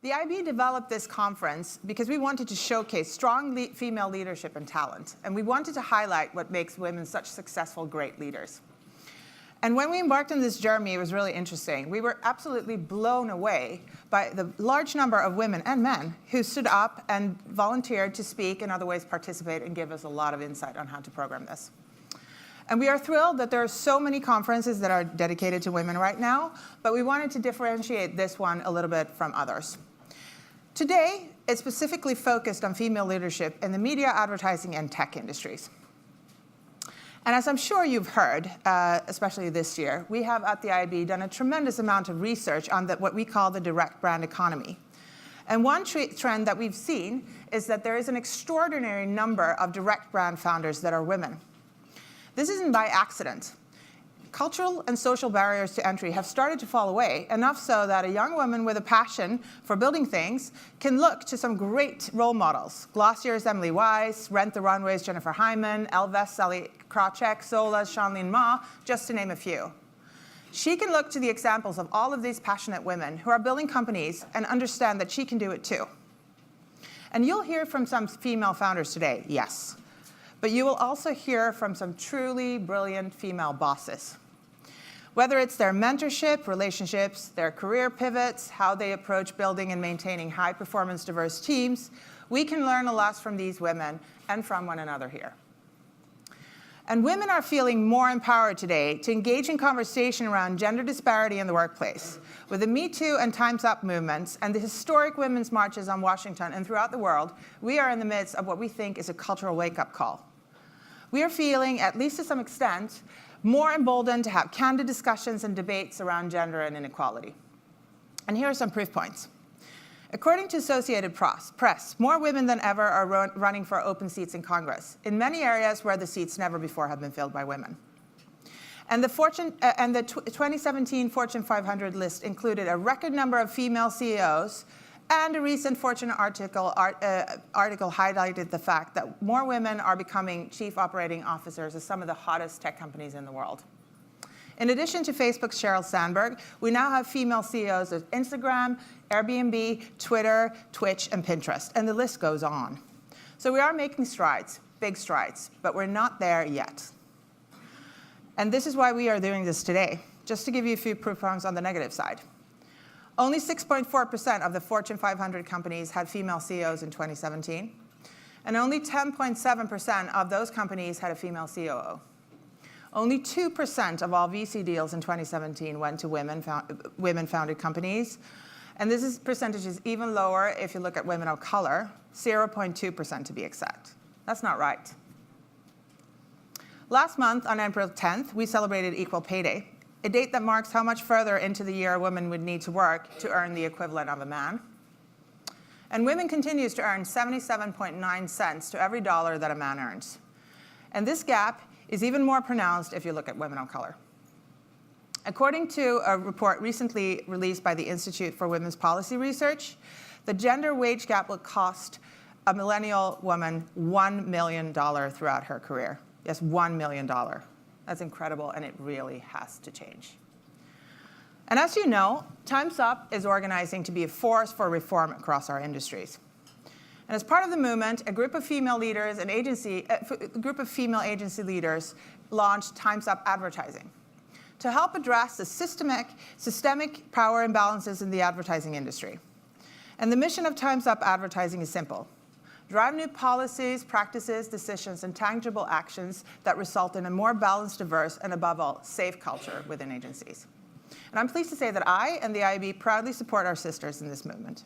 The IAB developed this conference because we wanted to showcase strong female leadership and talent, and we wanted to highlight what makes women such successful, great leaders. And when we embarked on this journey, it was really interesting. We were absolutely blown away by the large number of women and men who stood up and volunteered to speak and other ways participate and give us a lot of insight on how to program this. And we are thrilled that there are so many conferences that are dedicated to women right now, but we wanted to differentiate this one a little bit from others. Today, it's specifically focused on female leadership in the media, advertising, and tech industries. And as I'm sure you've heard, especially this year, we have at the IAB done a tremendous amount of research on what we call the direct brand economy. And one trend that we've seen is that there is an extraordinary number of direct brand founders that are women. This isn't by accident. Cultural and social barriers to entry have started to fall away, enough so that a young woman with a passion for building things can look to some great role models. Glossier's Emily Wise, Rent the Runway's Jennifer Hyman, Elvest Sally Krawcheck, Zola's Shanlin Ma, just to name a few. She can look to the examples of all of these passionate women who are building companies and understand that she can do it too. And you'll hear from some female founders today, yes. But you will also hear from some truly brilliant female bosses. Whether it's their mentorship, relationships, their career pivots, how they approach building and maintaining high-performance, diverse teams, we can learn a lot from these women and from one another here. And women are feeling more empowered today to engage in conversation around gender disparity in the workplace. With the Me Too and Time's Up movements and the historic women's marches on Washington and throughout the world, we are in the midst of what we think is a cultural wake-up call. We are feeling, at least to some extent, more emboldened to have candid discussions and debates around gender and inequality. And here are some proof points. According to Associated Press, more women than ever are running for open seats in Congress, in many areas where the seats never before have been filled by women. And the 2017 Fortune 500 list included a record number of female CEOs, and a recent Fortune article highlighted the fact that more women are becoming chief operating officers of some of the hottest tech companies in the world. In addition to Facebook's Sheryl Sandberg, we now have female CEOs of Instagram, Airbnb, Twitter, Twitch, and Pinterest, and the list goes on. So we are making strides, big strides, but we're not there yet. And this is why we are doing this today, just to give you a few proof points on the negative side. Only 6.4% of the Fortune 500 companies had female CEOs in 2017, and only 10.7% of those companies had a female COO. Only 2% of all VC deals in 2017 went to women-founded companies, and this percentage is even lower if you look at women of color, 0.2% to be exact. That's not right. Last month, on April 10th, we celebrated Equal Pay Day, a date that marks how much further into the year a woman would need to work to earn the equivalent of a man. And women continues to earn 77.9 cents to every dollar that a man earns. And this gap is even more pronounced if you look at women of color. According to a report recently released by the Institute for Women's Policy Research, the gender wage gap will cost a millennial woman $1 million throughout her career. Yes, $1 million. That's incredible, and it really has to change. And as you know, Time's Up is organizing to be a force for reform across our industries. And as part of the movement, a group of female leaders and female agency leaders launched Time's Up Advertising to help address the systemic power imbalances in the advertising industry. And the mission of Time's Up Advertising is simple: drive new policies, practices, decisions, and tangible actions that result in a more balanced, diverse, and above all, safe culture within agencies. And I'm pleased to say that I and the IAB proudly support our sisters in this movement.